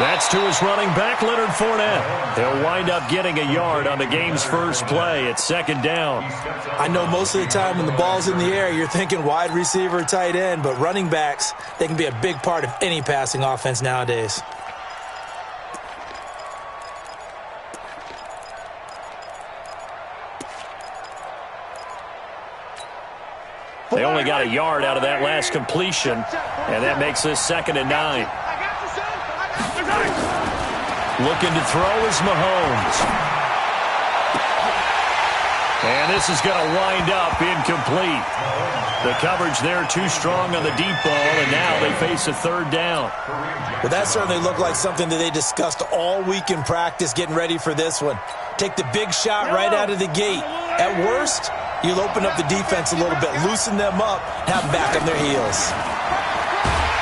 That's to his running back, Leonard Fournette. He'll wind up getting a yard on the game's first play. It's second down. I know most of the time when the ball's in the air, you're thinking wide receiver, tight end, but running backs, they can be a big part of any passing offense nowadays. They only got a yard out of that last completion, and that makes this 2nd and 9. Looking to throw is Mahomes. And this is going to wind up incomplete. The coverage there too strong on the deep ball, and now they face a 3rd down. Well, that certainly looked like something that they discussed all week in practice getting ready for this one. Take the big shot right out of the gate. At worst, you'll open up the defense a little bit, loosen them up, have them back on their heels.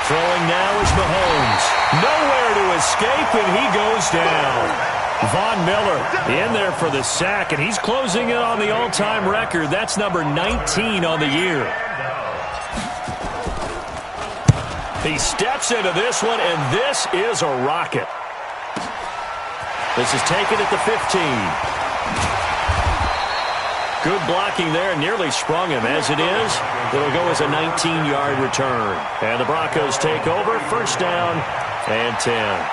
Throwing now is Mahomes. Nowhere to escape, and he goes down. Von Miller in there for the sack, and he's closing in on the all-time record. That's number 19 on the year. He steps into this one, and this is a rocket. This is taken at the 15. Good blocking there, nearly sprung him. As it is, it'll go as a 19-yard return. And the Broncos take over, 1st down and 10.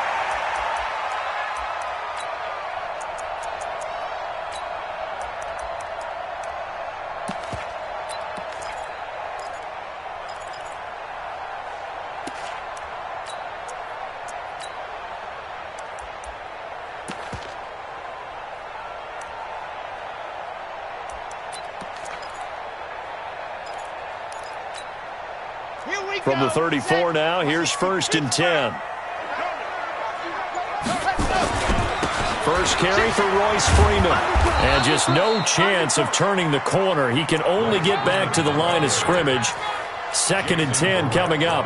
From the 34 now, here's 1st and 10. First carry for Royce Freeman. And just no chance of turning the corner. He can only get back to the line of scrimmage. 2nd and 10 coming up.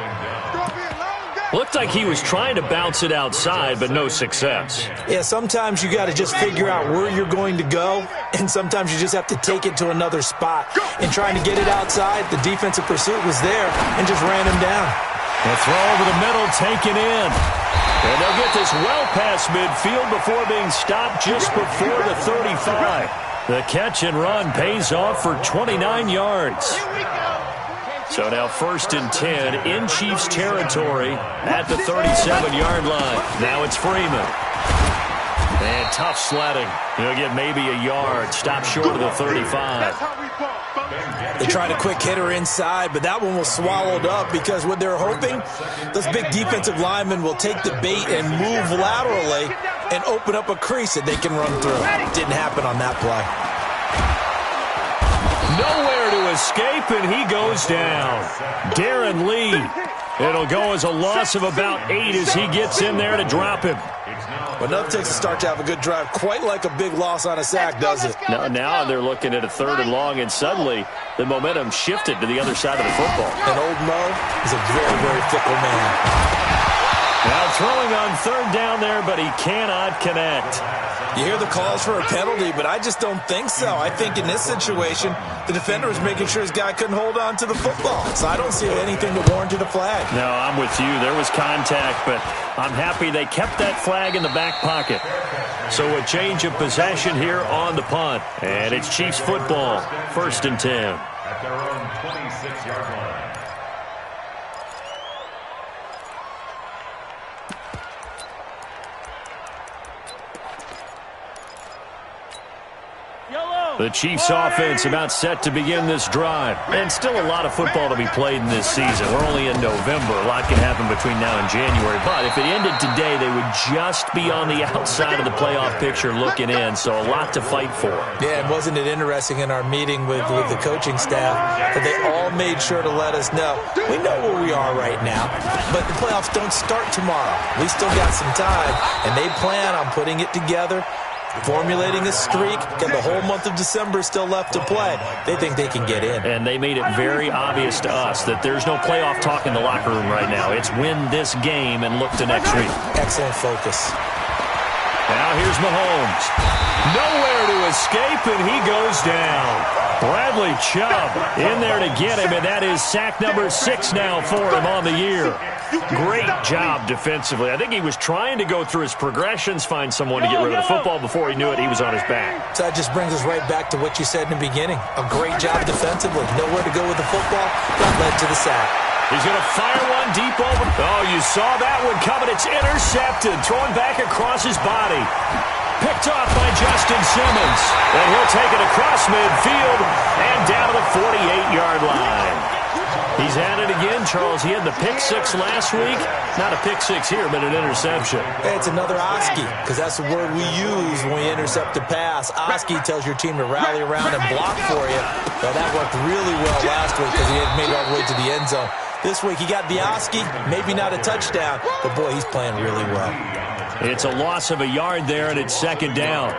Looked like he was trying to bounce it outside, but no success. Yeah, sometimes you got to just figure out where you're going to go, and sometimes you just have to take it to another spot. In trying to get it outside, the defensive pursuit was there and just ran him down. A throw over the middle, taken in. And they'll get this well past midfield before being stopped just before the 35. The catch and run pays off for 29 yards. So now 1st and 10 in Chiefs territory at the 37-yard line. Now it's Freeman. And tough sledding. He'll get maybe a yard. Stop short of the 35. They tried a quick hitter inside, but that one was swallowed up because what they're hoping, those big defensive linemen will take the bait and move laterally and open up a crease that they can run through. Didn't happen on that play. Nowhere to escape, and he goes down. Darren Lee. It'll go as a loss of about 8 as he gets in there to drop him. But enough takes a start to have a good drive, quite like a big loss on a sack, does it? Now they're looking at a 3rd and long, and suddenly the momentum shifted to the other side of the football. And old Mo is a very, very fickle man. Now throwing on 3rd down there, but he cannot connect. You hear the calls for a penalty, but I just don't think so. I think in this situation, the defender was making sure his guy couldn't hold on to the football. So I don't see anything that warranted a flag. No, I'm with you. There was contact, but I'm happy they kept that flag in the back pocket. So a change of possession here on the punt. And it's Chiefs football, 1st and 10. At their own 26-yard line. The Chiefs offense about set to begin this drive. And still a lot of football to be played in this season. We're only in November. A lot can happen between now and January. But if it ended today, they would just be on the outside of the playoff picture looking in. So a lot to fight for. Yeah, and wasn't it interesting in our meeting with the coaching staff that they all made sure to let us know, we know where we are right now, but the playoffs don't start tomorrow. We still got some time, and they plan on putting it together, formulating a streak, and the whole month of December still left to play. They think they can get in. And they made it very obvious to us that there's no playoff talk in the locker room right now. It's win this game and look to next week. Excellent focus. Now here's Mahomes. Nowhere to escape, and he goes down. Bradley Chubb in there to get him, and that is sack number 6 now for him on the year. Great job defensively. I think he was trying to go through his progressions, find someone to get rid of the football. Before he knew it, he was on his back. So that just brings us right back to what you said in the beginning. A great job defensively. Nowhere to go with the football. That led to the sack. He's going to fire one deep over. Oh, you saw that one coming. It's intercepted. Thrown back across his body. Picked off by Justin Simmons. And he'll take it across midfield and down to the 48-yard line. He's at it again, Charles. He had the pick 6 last week. Not a pick 6 here, but an interception. Hey, it's another Oski, because that's the word we use when we intercept a pass. Oski tells your team to rally around and block for you. Well, that worked really well last week because he had made it all the way to the end zone. This week he got the Oski, maybe not a touchdown, but boy, he's playing really well. It's a loss of a yard there, and it's 2nd down.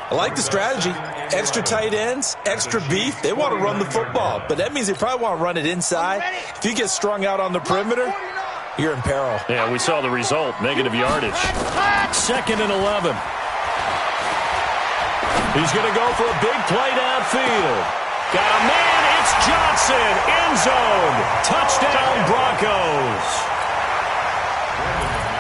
I like the strategy. Extra tight ends, extra beef. They want to run the football, but that means they probably want to run it inside. If you get strung out on the perimeter, you're in peril. Yeah, we saw the result, negative yardage. 2nd and 11. He's going to go for a big play downfield. Got a man, it's Johnson, end zone. Touchdown, Broncos.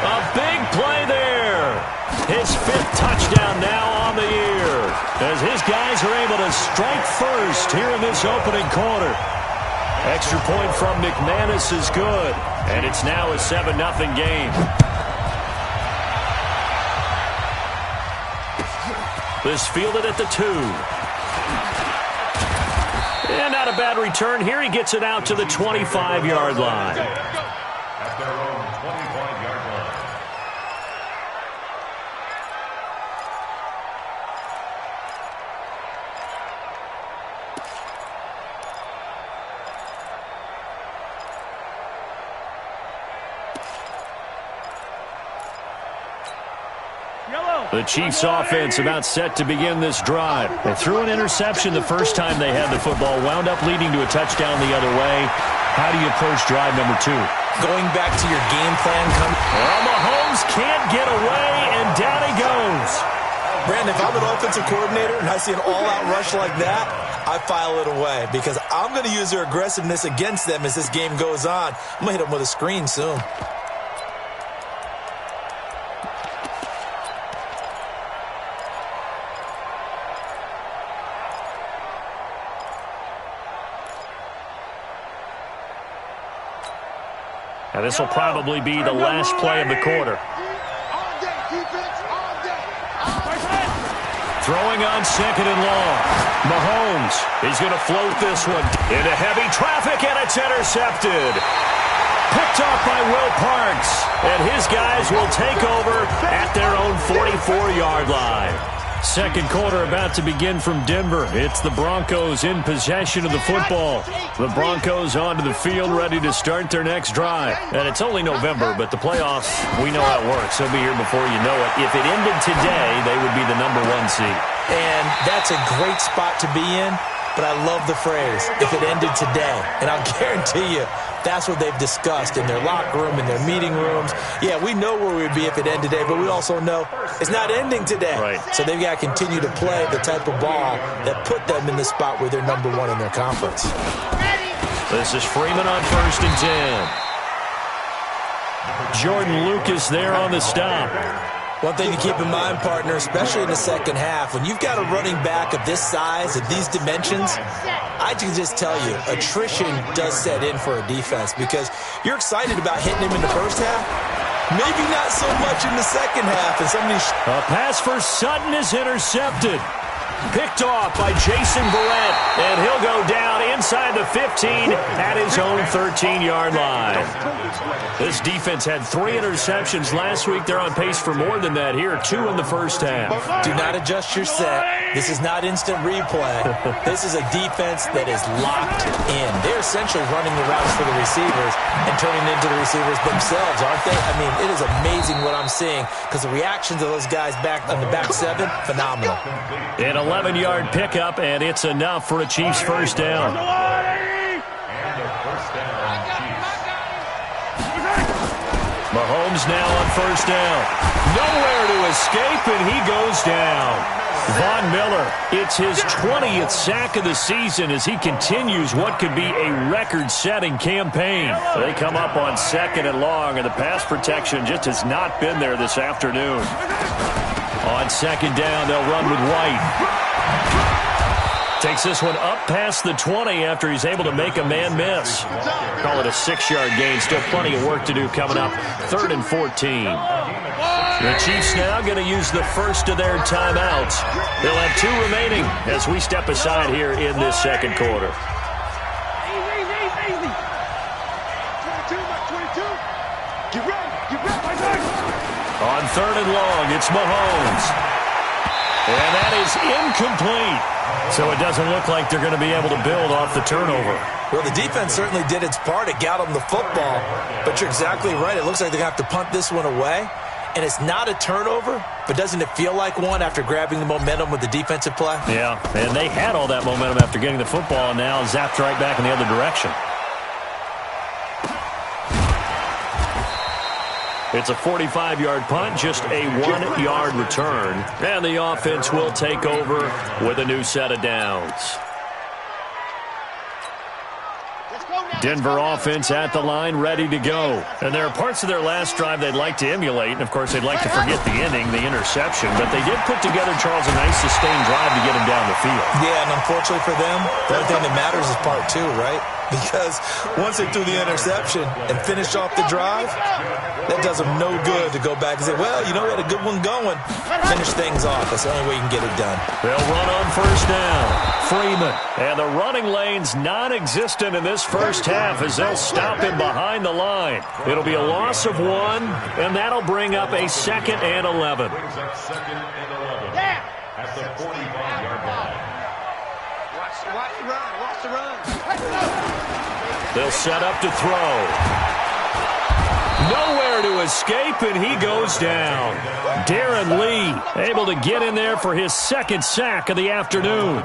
A big play there. His 5th touchdown now on the year, as his guys are able to strike first here in this opening quarter. Extra point from McManus is good, and it's now a 7-0 game. This fielded at the 2. And not a bad return here. He gets it out to the 25-yard line. At their own 25-yard line. The Chiefs offense about set to begin this drive. They threw an interception the first time they had the football, wound up leading to a touchdown the other way. How do you approach drive number 2? Going back to your game plan. Well, Mahomes can't get away, and down he goes. Brandon, if I'm an offensive coordinator and I see an all-out rush like that, I file it away because I'm going to use their aggressiveness against them as this game goes on. I'm going to hit them with a screen soon. Now, this will probably be the last play of the quarter. Throwing on 2nd and long. Mahomes is going to float this one into heavy traffic, and it's intercepted. Picked off by Will Parks, and his guys will take over at their own 44-yard line. 2nd quarter about to begin from Denver. It's the Broncos in possession of the football. The Broncos onto the field ready to start their next drive. And it's only November, but the playoffs, we know how it works. They'll be here before you know it. If it ended today, they would be the number 1 seed. And that's a great spot to be in, but I love the phrase, if it ended today. And I'll guarantee you, that's what they've discussed in their locker room, in their meeting rooms. Yeah, we know where we'd be if it ended today, but we also know it's not ending today. Right. So they've got to continue to play the type of ball that put them in the spot where they're number 1 in their conference. This is Freeman on 1st and 10. Jordan Lucas there on the stop. One thing to keep in mind, partner, especially in the second half, when you've got a running back of this size, of these dimensions, I can just tell you, attrition does set in for a defense because you're excited about hitting him in the first half. Maybe not so much in the second half. And a pass for Sutton is intercepted. Picked off by Jason Verrett, and he'll go down inside the 15 at his own 13-yard line. This defense had 3 interceptions last week. They're on pace for more than that here, 2 in the first half. Do not adjust your set. This is not instant replay. This is a defense that is locked in. They're essentially running the routes for the receivers and turning into the receivers themselves, aren't they? I mean, it is amazing what I'm seeing because the reactions of those guys back on the back 7, phenomenal. An 11-yard pickup, and it's enough for a Chiefs first down. Mahomes now on first down. Nowhere to escape, and he goes down. Von Miller, it's his 20th sack of the season as he continues what could be a record-setting campaign. They come up on 2nd and long, and the pass protection just has not been there this afternoon. On 2nd down, they'll run with White. Takes this one up past the 20 after he's able to make a man miss. Call it a 6-yard gain. Still plenty of work to do coming up. 3rd and 14. The Chiefs now going to use the first of their timeouts. They'll have 2 remaining as we step aside here in this second quarter. On 3rd and long, it's Mahomes. And that is incomplete. So it doesn't look like they're going to be able to build off the turnover. Well, the defense certainly did its part. It got them the football. But you're exactly right. It looks like they're going to have to punt this one away. And it's not a turnover, but doesn't it feel like one after grabbing the momentum with the defensive play? Yeah, and they had all that momentum after getting the football and now zapped right back in the other direction. It's a 45-yard punt, just a 1-yard return. And the offense will take over with a new set of downs. Denver offense at the line, ready to go. And there are parts of their last drive they'd like to emulate. And, of course, they'd like to forget the ending, the interception. But they did put together, Charles, a nice sustained drive to get him down the field. Yeah, and unfortunately for them, the only thing that matters is part 2, right? Because once they threw the interception and finished off the drive, that does them no good to go back and say, well, you know, we had a good one going. Finish things off. That's the only way you can get it done. They'll run on first down. Freeman. And the running lane's non-existent in this first half as they'll stop him behind the line. It'll be a loss of 1, and that'll bring up a 2nd and 11. Brings up 2nd and 11 at the 45-yard line. Watch the run. Watch the run. They'll set up to throw. Nowhere to escape, and he goes down. Darren Lee able to get in there for his 2nd sack of the afternoon.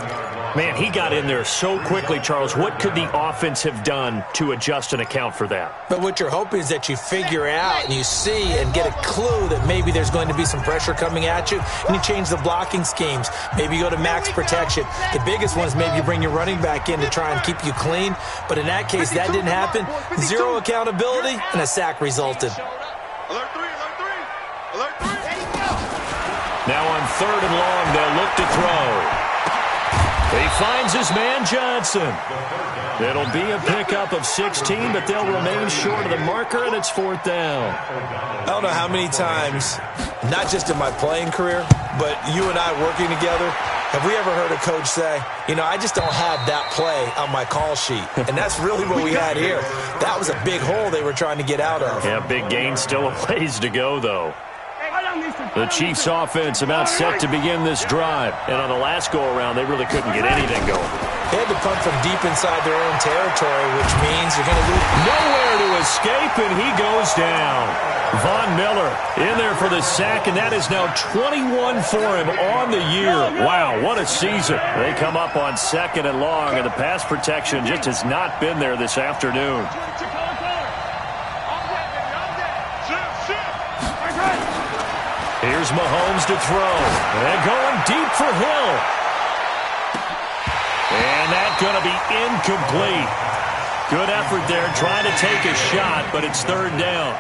Man, he got in there so quickly, Charles. What could the offense have done to adjust and account for that? But what you're hoping is that you figure out and you see and get a clue that maybe there's going to be some pressure coming at you, and you change the blocking schemes. Maybe you go to max protection. The biggest one is maybe you bring your running back in to try and keep you clean. But in that case, that didn't happen. 0 accountability, and a sack resulted. Alert 3, alert 3. Alert 3. There you go. Now on 3rd and long, they'll look to throw. He finds his man Johnson. It'll be a pickup of 16, but they'll remain short of the marker, and it's 4th down. I don't know how many times, not just in my playing career, but you and I working together, have we ever heard a coach say, you know, I just don't have that play on my call sheet. And that's really what we had here. That was a big hole they were trying to get out of. Yeah, big gain, still a ways to go, though. The Chiefs offense about set to begin this drive. And on the last go-around, they really couldn't get anything going. They had to punt from deep inside their own territory, which means you're going to lose. Nowhere to escape, and he goes down. Von Miller in there for the sack, and that is now 21 for him on the year. Wow, what a season. They come up on 2nd and long, and the pass protection just has not been there this afternoon. Here's Mahomes to throw. And going deep for Hill. And that's going to be incomplete. Good effort there trying to take a shot, but it's 3rd down.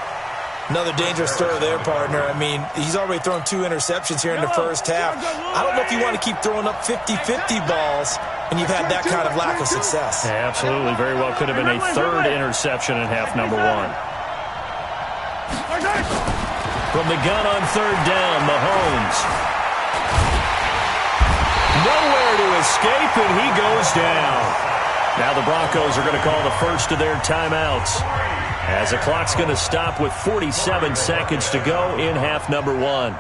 Another dangerous throw there, partner. I mean, he's already thrown 2 interceptions here in the first half. I don't know if you want to keep throwing up 50-50 balls when you've had that kind of lack of success. Yeah, absolutely. Very well could have been a 3rd interception in half number 1. From the gun on 3rd down, Mahomes. Nowhere to escape, and he goes down. Now the Broncos are going to call the first of their timeouts, as the clock's going to stop with 47 seconds to go in half number 1.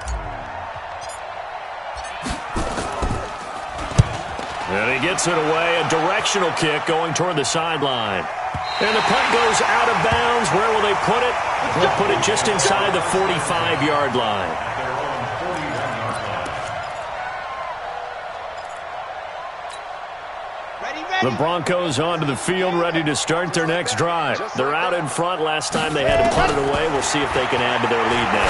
And he gets it away, a directional kick going toward the sideline. And the punt goes out of bounds. Where will they put it? They'll put it just inside the 45-yard line. Ready, ready. The Broncos onto the field, ready to start their next drive. They're out in front. Last time they had to punt it away. We'll see if they can add to their lead now.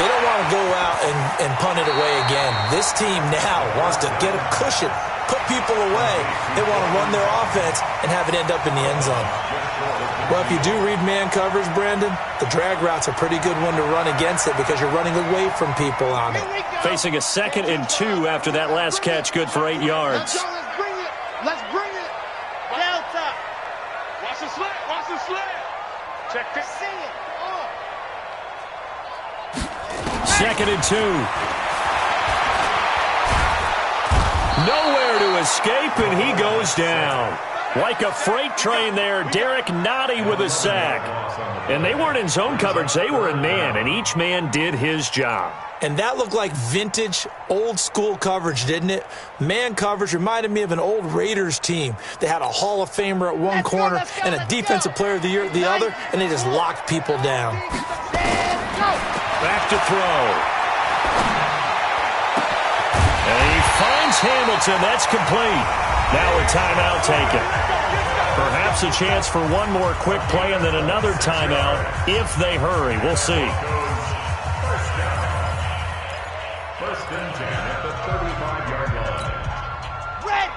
They don't want to go out and punt it away again. This team now wants to get a cushion, put people away. They want to run their offense and have it end up in the end zone. Well, if you do read man coverage, Brandon, the drag route's a pretty good one to run against it because you're running away from people on it. Facing a 2nd and 2 after that last catch, good for 8 yards. Let's bring it. Delta. Watch the slant. Watch the slant. Check this. See it. 2nd and 2. Nowhere to escape, and he goes down. Like a freight train there, Derek Nottie with a sack. And they weren't in zone coverage, they were in man, and each man did his job. And that looked like vintage, old-school coverage, didn't it? Man coverage reminded me of an old Raiders team. They had a Hall of Famer at one corner and a Defensive Player of the Year at the other, and they just locked people down. Back to throw. And he finds Hamilton. That's complete. Now a timeout taken. Perhaps a chance for one more quick play and then another timeout if they hurry. We'll see. First and 10 at the 35-yard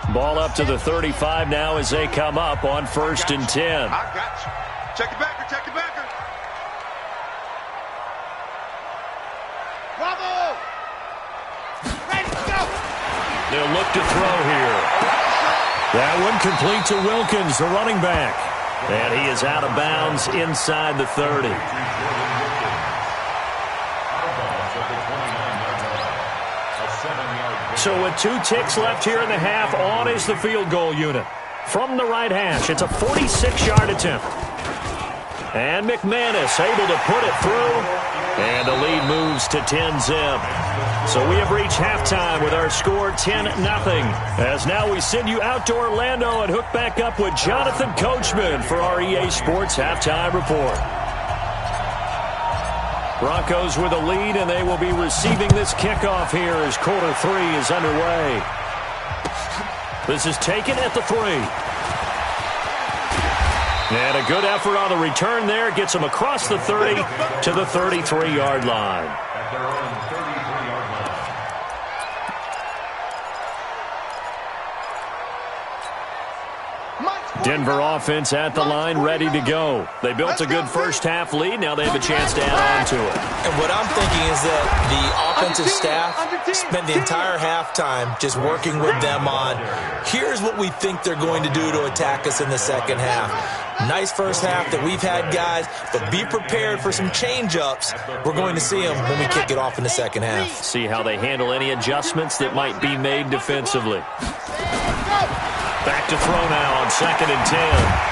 line. Ball up to the 35 now as they come up on 1st and 10. I got you. Check it backer. Check it backer. Bravo. Ready to go. They'll look to throw here. That one complete to Wilkins, the running back. And he is out of bounds inside the 30. So with 2 ticks left here in the half, on is the field goal unit. From the right hash, it's a 46-yard attempt. And McManus able to put it through. And the lead moves to 10-zip. So we have reached halftime with our score 10-0. As now we send you out to Orlando and hook back up with Jonathan Coachman for our EA Sports Halftime Report. Broncos with a lead, and they will be receiving this kickoff here as quarter 3 is underway. This is taken at the 3. And a good effort on the return there. Gets them across the 30 to the 33-yard line. At their own 33-yard line. Denver offense at the line, ready to go. They built a good first half lead. Now they have a chance to add on to it. And what I'm thinking is that the offensive staff spent the entire halftime just working with them on, here's what we think they're going to do to attack us in the second half. Nice first half that we've had, guys, but be prepared for some change-ups. We're going to see them when we kick it off in the second half. See how they handle any adjustments that might be made defensively. Back to throw now on 2nd and 10.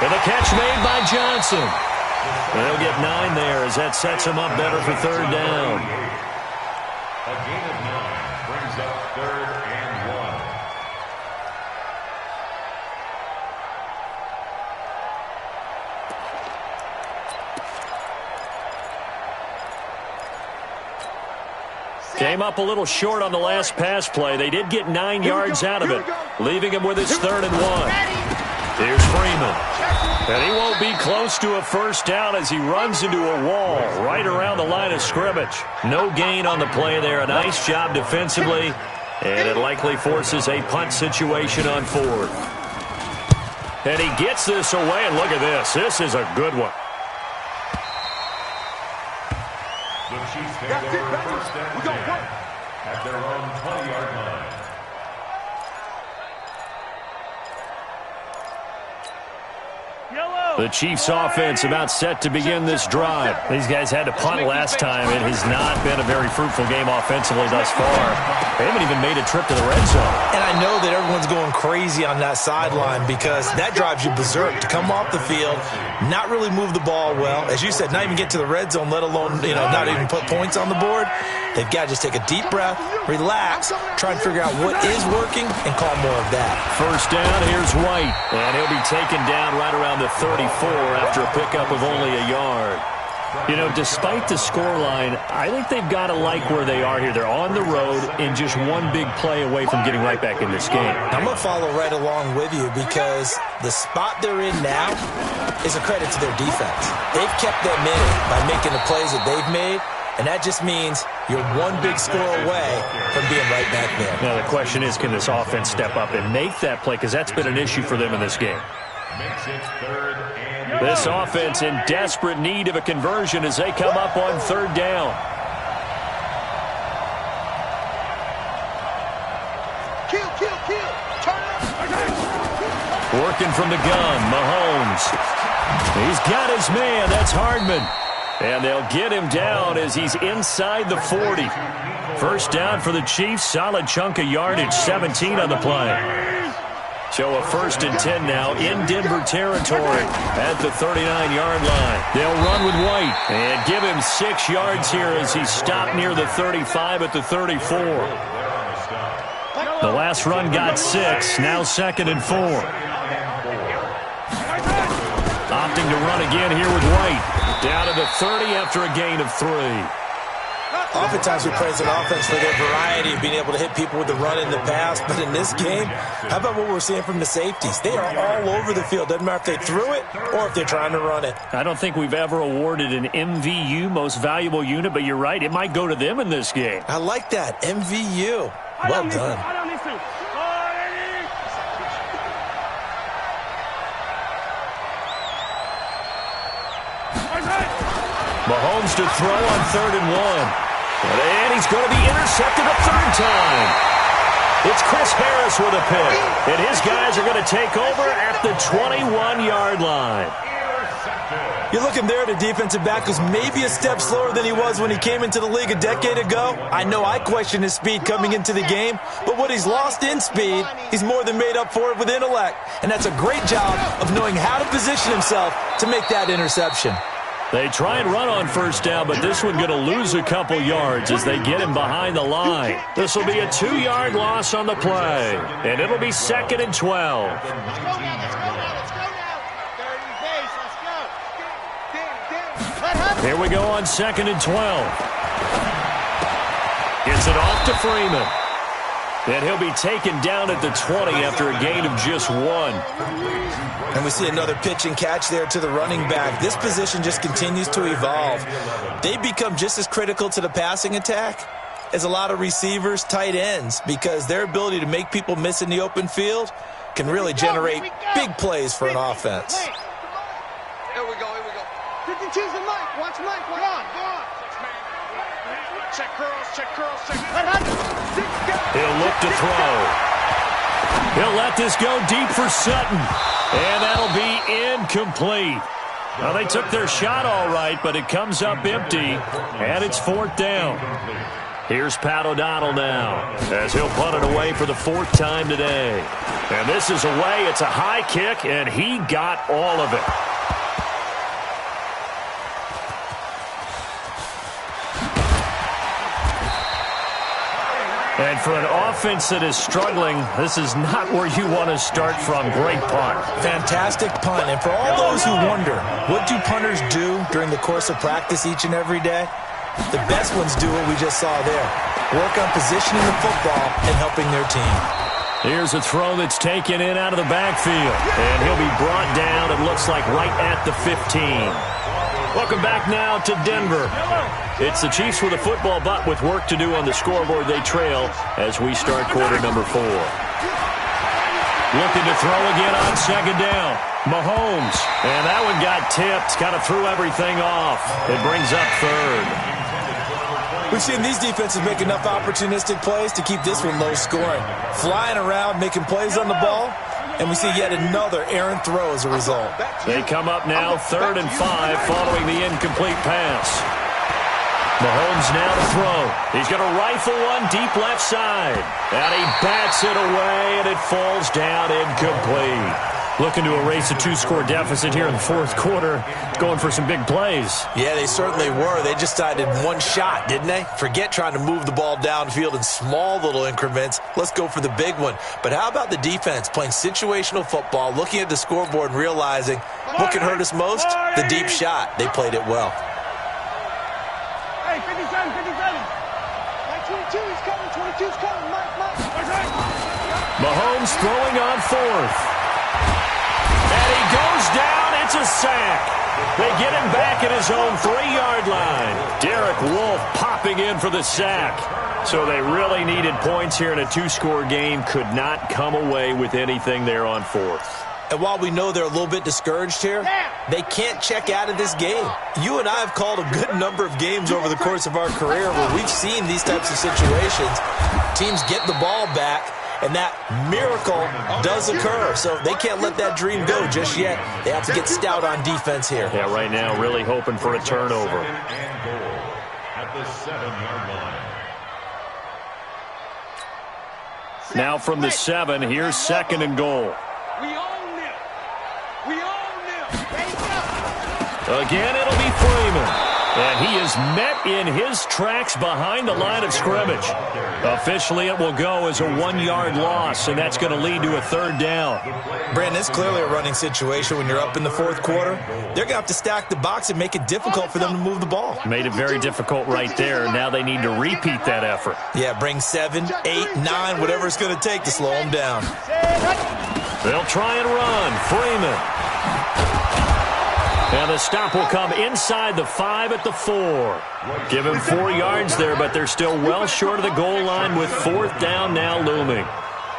And the catch made by Johnson. They'll get 9 there as that sets him up better for 3rd down. A gain of 9 brings up 3rd and 1. Came up a little short on the last pass play. They did get 9 yards out of it, leaving him with his 3rd and 1. Here's Freeman. And he won't be close to a first down as he runs into a wall right around the line of scrimmage. No gain on the play there. A nice job defensively, and it likely forces a punt situation on 4th. And he gets this away, and look at this. This is a good one. The Chiefs take over 1st and 10 at their own 20-yard line. The Chiefs offense about set to begin this drive. These guys had to punt last time. It has not been a very fruitful game offensively thus far. They haven't even made a trip to the red zone. And I know that everyone's going crazy on that sideline because that drives you berserk to come off the field, not really move the ball well. As you said, not even get to the red zone, let alone, not even put points on the board. They've got to just take a deep breath, relax, try and figure out what is working, and call more of that. First down, here's White. And he'll be taken down right around the 34 after a pickup of only a yard. You know, despite the scoreline, I think they've got to like where they are here. They're on the road and just one big play away from getting right back in this game. I'm going to follow right along with you because the spot they're in now is a credit to their defense. They've kept them in it by making the plays that they've made, and that just means you're one big score away from being right back there. Now, the question is, can this offense step up and make that play? Because that's been an issue for them in this game. This offense in desperate need of a conversion as they come up on third down. Kill. Turn up. Working from the gun, Mahomes. He's got his man. That's Hardman. And they'll get him down as he's inside the 40. First down for the Chiefs. Solid chunk of yardage. 17 on the play. So a 1st and 10 now in Denver territory at the 39-yard line. They'll run with White and give him 6 yards here as he's stopped near the 35 at the 34. The last run got 6. Now 2nd and 4. Opting to run again here with White. Down to the 30 after a gain of 3. Oftentimes we praise an offense for their variety of being able to hit people with the run in the pass, but in this game, how about what we're seeing from the safeties? They are all over the field. Doesn't matter if they threw it or if they're trying to run it. I don't think we've ever awarded an MVU, most valuable unit, but you're right, it might go to them in this game. I like that, MVU. Well done. Mahomes to throw on 3rd and 1. And he's going to be intercepted a 3rd time. It's Chris Harris with a pick. And his guys are going to take over at the 21-yard line. You're looking there at a defensive back who's maybe a step slower than he was when he came into the league a decade ago. I know I questioned his speed coming into the game, but what he's lost in speed, he's more than made up for it with intellect. And that's a great job of knowing how to position himself to make that interception. They try and run on 1st down, but this one going to lose a couple yards as they get him behind the line. This will be a 2-yard loss on the play, and it'll be 2nd and 12. Let's go now. Dirty base, let's go. Here we go on 2nd and 12. Gets it off to Freeman. And he'll be taken down at the 20 after a gain of just 1. And we see another pitch and catch there to the running back. This position just continues to evolve. They become just as critical to the passing attack as a lot of receivers, tight ends, because their ability to make people miss in the open field can really generate big plays for an offense. Here we go. 52's the Mike. Watch Mike. Go on. Check curls. He'll look to throw. He'll let this go deep for Sutton. And that'll be incomplete. Well, they took their shot all right, but it comes up empty. And it's 4th down. Here's Pat O'Donnell now as he'll punt it away for the 4th time today. And this is away. It's a high kick, and he got all of it. And for an offense that is struggling, this is not where you want to start from. Great punt. Fantastic punt. And for all those who wonder, what do punters do during the course of practice each and every day? The best ones do what we just saw there. Work on positioning the football and helping their team. Here's a throw that's taken in out of the backfield. And he'll be brought down, it looks like, right at the 15. Welcome back now to Denver. It's the Chiefs with a football, but with work to do on the scoreboard, they trail as we start quarter number 4. Looking to throw again on 2nd down. Mahomes. And that one got tipped. Kind of threw everything off. It brings up 3rd. We've seen these defenses make enough opportunistic plays to keep this one low scoring. Flying around, making plays on the ball. And we see yet another errant throw as a result. They come up now 3rd and 5 following the incomplete pass. Mahomes now to throw. He's going to rifle one deep left side. And he bats it away, and it falls down incomplete. Looking to erase a 2-score deficit here in the 4th quarter. Going for some big plays. Yeah, they certainly were. They just decided one shot, didn't they? Forget trying to move the ball downfield in small little increments. Let's go for the big one. But how about the defense playing situational football, looking at the scoreboard and realizing what can hurt us most? The deep shot. They played it well. 22, he's coming. 22's coming. Mike. Mahomes throwing on fourth. And he goes down. It's a sack. They get him back at his own 3-yard line. Derek Wolfe popping in for the sack. So they really needed points here in a 2-score game. Could not come away with anything there on fourth. And while we know they're a little bit discouraged here, they can't check out of this game. You and I have called a good number of games over the course of our career where we've seen these types of situations. Teams get the ball back, and that miracle does occur. So they can't let that dream go just yet. They have to get stout on defense here. Yeah, right now really hoping for a turnover. And goal at the 7-yard line. Now from the 7, here's 2nd and goal. Again, it'll be Freeman. And he is met in his tracks behind the line of scrimmage. Officially, it will go as a 1-yard loss, and that's going to lead to a 3rd down. Brandon, it's clearly a running situation when you're up in the 4th quarter. They're going to have to stack the box and make it difficult for them to move the ball. Made it very difficult right there. Now they need to repeat that effort. Yeah, bring 7, 8, 9, whatever it's going to take to slow them down. They'll try and run. Freeman. And the stop will come inside the 5 at the 4. Give him 4 yards there, but they're still well short of the goal line with 4th down now looming.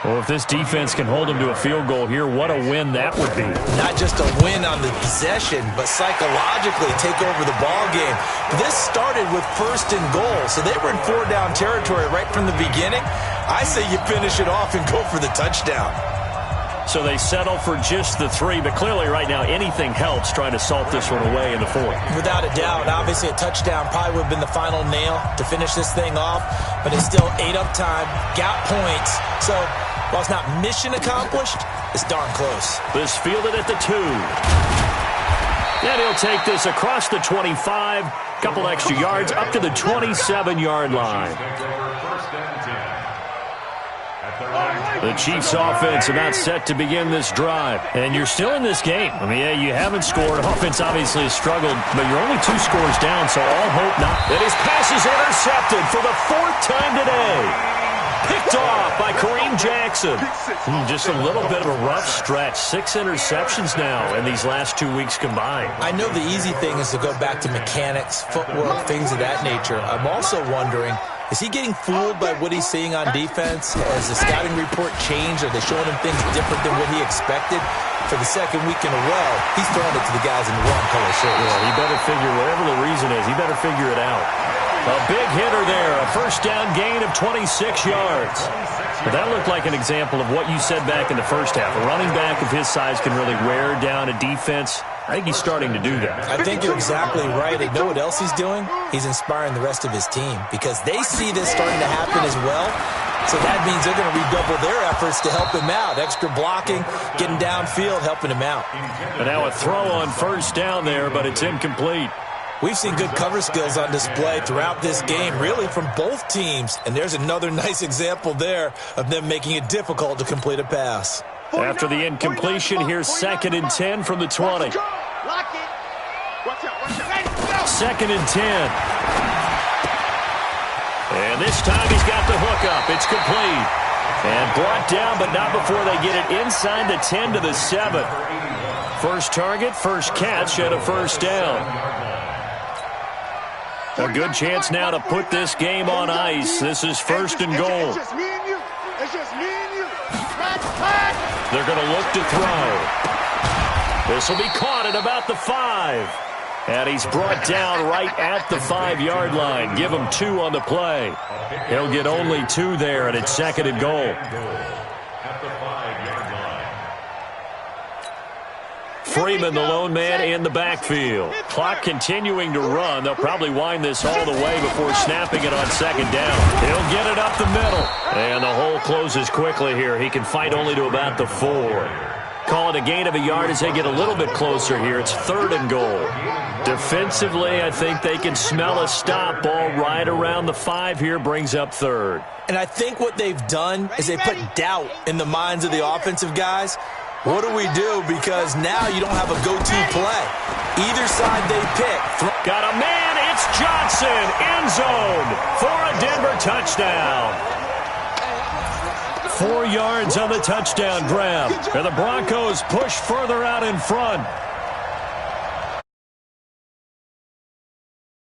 Well, if this defense can hold them to a field goal here, what a win that would be. Not just a win on the possession, but psychologically take over the ball game. This started with 1st and goal, so they were in 4-down territory right from the beginning. I say you finish it off and go for the touchdown. So they settle for just the 3, but clearly right now anything helps trying to salt this one away in the 4th. Without a doubt, obviously a touchdown probably would have been the final nail to finish this thing off, but it's still ate up time, got points. So while it's not mission accomplished, it's darn close. This fielded at the 2. And he'll take this across the 25, couple extra yards up to the 27-yard line. The Chiefs offense about set to begin this drive. And you're still in this game. I mean, yeah, you haven't scored. Offense obviously has struggled, but you're only 2 scores down, so all hope not. And his pass is intercepted for the 4th time today. Picked off by Kareem Jackson. Just a little bit of a rough stretch. 6 interceptions now in these last 2 weeks combined. I know the easy thing is to go back to mechanics, footwork, things of that nature. I'm also wondering, is he getting fooled by what he's seeing on defense? Has the scouting report changed? Are they showing him things different than what he expected? For the 2nd week in a row, he's throwing it to the guys in the wrong color shirts. Yeah, he better figure, whatever the reason is, he better figure it out. A big hitter there, a 1st down gain of 26 yards. But that looked like an example of what you said back in the 1st half. A running back of his size can really wear down a defense. I think he's starting to do that. I think you're exactly right. And know what else he's doing? He's inspiring the rest of his team because they see this starting to happen as well. So that means they're going to redouble their efforts to help him out. Extra blocking, getting downfield, helping him out. And now a throw on 1st down there, but it's incomplete. We've seen good cover skills on display throughout this game, really from both teams. And there's another nice example there of them making it difficult to complete a pass. After the incompletion, here's 2nd and 10 from the 20. 2nd and 10. And this time he's got the hook up. It's complete. And brought down, but not before they get it inside the 10 to the 7. First target, first catch, and a 1st down. A good chance now to put this game on ice. This is 1st and goal. It's just me and you. It's just me and you. They're going to look to throw. This will be caught at about the 5. And he's brought down right at the 5-yard line. Give him 2 on the play. He'll get only 2 there, and it's 2nd and goal. Freeman, the lone man in the backfield. Clock continuing to run. They'll probably wind this all the way before snapping it on 2nd down. He'll get it up the middle. And the hole closes quickly here. He can fight only to about the 4. Call it a gain of a yard as they get a little bit closer here. It's 3rd and goal. Defensively, I think they can smell a stop. Ball right around the 5 here, brings up 3rd. And I think what they've done is they put doubt in the minds of the offensive guys. What do we do? Because now you don't have a go-to play. Either side they pick. Got a man. It's Johnson, end zone for a Denver touchdown. 4 yards on the touchdown grab. And the Broncos push further out in front.